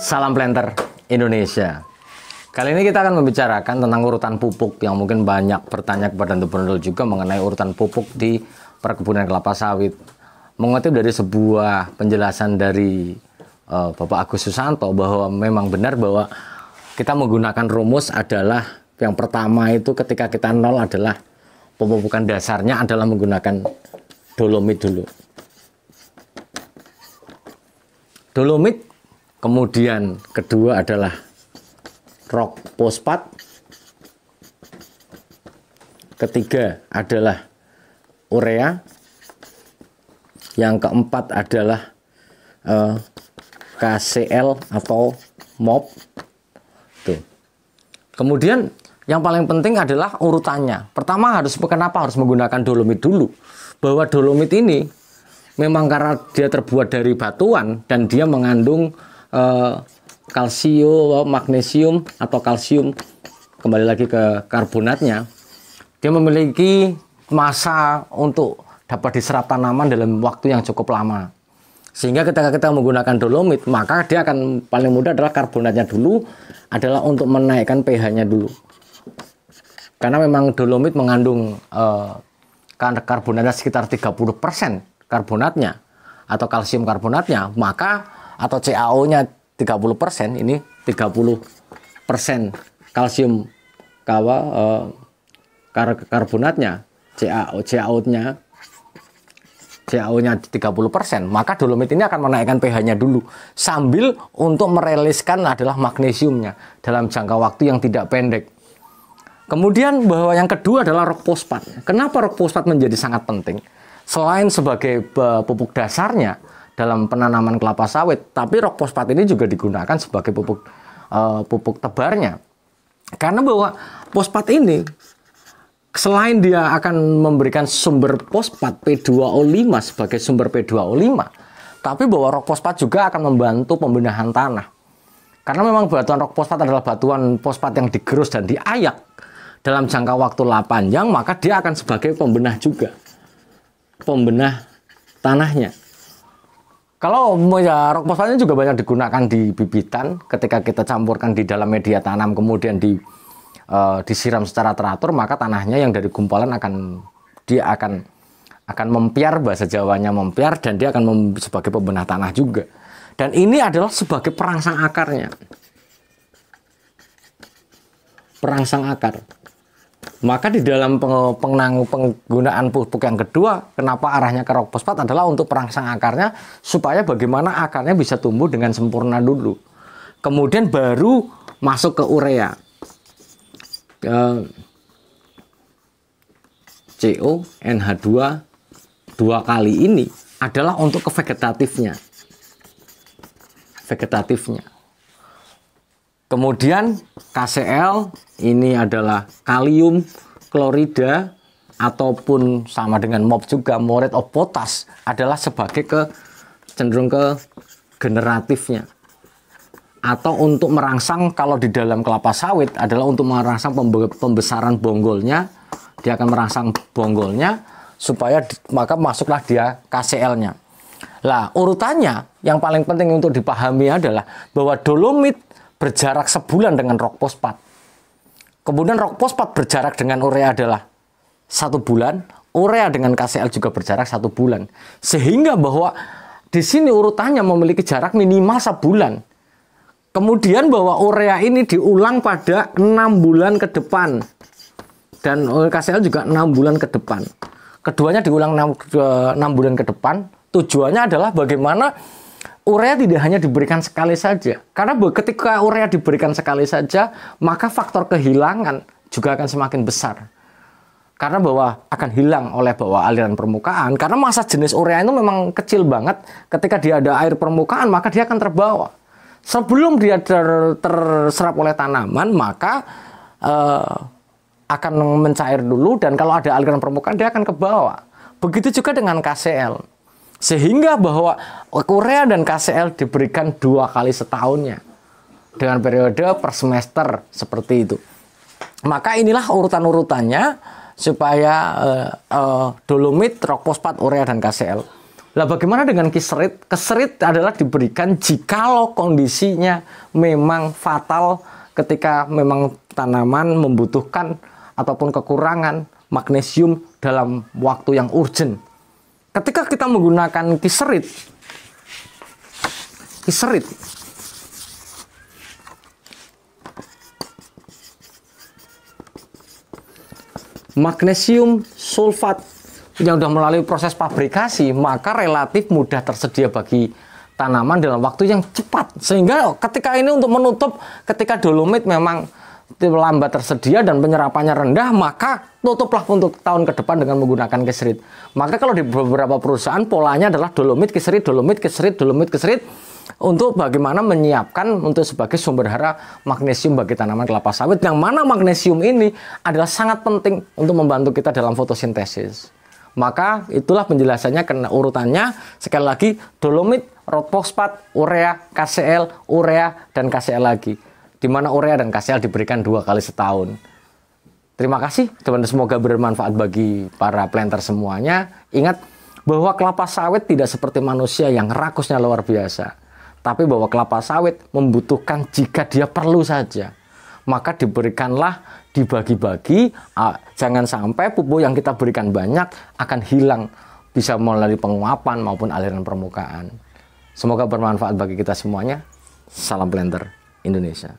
Salam Planter Indonesia. Kali ini kita akan membicarakan tentang urutan pupuk yang mungkin banyak bertanya kepada entrepreneur juga mengenai urutan pupuk di perkebunan kelapa sawit. Mengutip dari sebuah penjelasan dari Bapak Agus Susanto bahwa memang benar bahwa kita menggunakan rumus adalah yang pertama itu ketika kita nol adalah pemupukan dasarnya adalah menggunakan dolomit dulu. Dolomit, kemudian kedua adalah rock fosfat, ketiga adalah urea, yang keempat adalah KCl atau MOP. Tuh. Kemudian yang paling penting adalah urutannya. Pertama kenapa harus menggunakan dolomit dulu? Bahwa dolomit ini memang karena dia terbuat dari batuan dan dia mengandung kalsium, magnesium atau kalsium, kembali lagi ke karbonatnya, dia memiliki massa untuk dapat diserap tanaman dalam waktu yang cukup lama. Sehingga ketika kita menggunakan dolomit, maka dia akan paling mudah adalah karbonatnya dulu adalah untuk menaikkan pH-nya dulu. Karena memang dolomit mengandung karbonatnya sekitar 30% karbonatnya atau kalsium karbonatnya, maka atau CaO-nya 30%, ini 30% kalsium karbonatnya, CaO-nya 30%, maka dolomit ini akan menaikkan pH-nya dulu sambil untuk meriliskan adalah magnesiumnya dalam jangka waktu yang tidak pendek. Kemudian bahwa yang kedua adalah rock fosfat. Kenapa rock fosfat menjadi sangat penting? Selain sebagai pupuk dasarnya dalam penanaman kelapa sawit, tapi rock fosfat ini juga digunakan sebagai pupuk tebarnya. Karena bahwa fosfat ini selain dia akan memberikan sumber fosfat P2O5 sebagai sumber P2O5, tapi bahwa rock fosfat juga akan membantu pembenahan tanah. Karena memang batuan rock fosfat adalah batuan fosfat yang digerus dan diayak dalam jangka waktu panjang, maka dia akan sebagai pembenah juga, pembenah tanahnya. Kalau ya, rock fosfatnya juga banyak digunakan di bibitan ketika kita campurkan di dalam media tanam kemudian disiram secara teratur, maka tanahnya yang dari gumpalan akan mempiar, bahasa Jawanya mempiar, dan dia akan sebagai pembenah tanah juga. Dan ini adalah sebagai perangsang akarnya. Perangsang akar. Maka di dalam penggunaan pupuk yang kedua, kenapa arahnya ke rock fosfat adalah untuk perangsang akarnya supaya bagaimana akarnya bisa tumbuh dengan sempurna dulu. Kemudian baru masuk ke urea. CO, NH2 dua kali ini adalah untuk ke vegetatifnya. Kemudian KCl ini adalah kalium klorida ataupun sama dengan MOP juga, muriate of potash, adalah sebagai cenderung ke generatifnya. Atau untuk merangsang, kalau di dalam kelapa sawit adalah untuk merangsang pembesaran bonggolnya, dia akan merangsang bonggolnya supaya maka masuklah dia KCl-nya. Lah, urutannya yang paling penting untuk dipahami adalah bahwa dolomit berjarak sebulan dengan rock fosfat. Kemudian rock fosfat berjarak dengan urea adalah 1 bulan, urea dengan KCl juga berjarak 1 bulan. Sehingga bahwa di sini urutannya memiliki jarak minimal sebulan. Kemudian bahwa urea ini diulang pada 6 bulan ke depan. Dan KCl juga 6 bulan ke depan. Keduanya diulang 6 bulan ke depan. Tujuannya adalah bagaimana urea tidak hanya diberikan sekali saja. Karena ketika urea diberikan sekali saja, maka faktor kehilangan juga akan semakin besar. Karena bahwa akan hilang oleh bawah aliran permukaan. Karena massa jenis urea itu memang kecil banget. Ketika dia ada air permukaan, maka dia akan terbawa. Sebelum dia terserap oleh tanaman, maka akan mencair dulu, dan kalau ada aliran permukaan dia akan ke bawah. Begitu juga dengan KCl. Sehingga bahwa urea dan KCl diberikan 2 kali setahunnya dengan periode per semester seperti itu. Maka inilah urutan-urutannya supaya dolomit, rock fosfat, urea dan KCl. Lah bagaimana dengan kiserit? Kiserit adalah diberikan jikalau kondisinya memang fatal, ketika memang tanaman membutuhkan ataupun kekurangan magnesium dalam waktu yang urgent. Ketika kita menggunakan kiserit magnesium sulfat yang sudah melalui proses pabrikasi, maka relatif mudah tersedia bagi tanaman dalam waktu yang cepat. Sehingga ketika ini untuk menutup, ketika dolomit memang lambat tersedia dan penyerapannya rendah, maka tutuplah untuk tahun ke depan dengan menggunakan kiserit. Maka kalau di beberapa perusahaan polanya adalah dolomit, kiserit, dolomit, kiserit, dolomit, kiserit, untuk bagaimana menyiapkan untuk sebagai sumber hara magnesium bagi tanaman kelapa sawit, yang mana magnesium ini adalah sangat penting untuk membantu kita dalam fotosintesis. Maka itulah penjelasannya, karena urutannya sekali lagi dolomit, rock fosfat, urea, KCl, urea, dan KCl lagi. Di mana urea dan KCl diberikan 2 kali setahun. Terima kasih teman-teman, semoga bermanfaat bagi para planter semuanya. Ingat bahwa kelapa sawit tidak seperti manusia yang rakusnya luar biasa. Tapi bahwa kelapa sawit membutuhkan jika dia perlu saja. Maka diberikanlah, dibagi-bagi, jangan sampai pupuk yang kita berikan banyak akan hilang, bisa melalui penguapan maupun aliran permukaan. Semoga bermanfaat bagi kita semuanya. Salam planter Indonesia.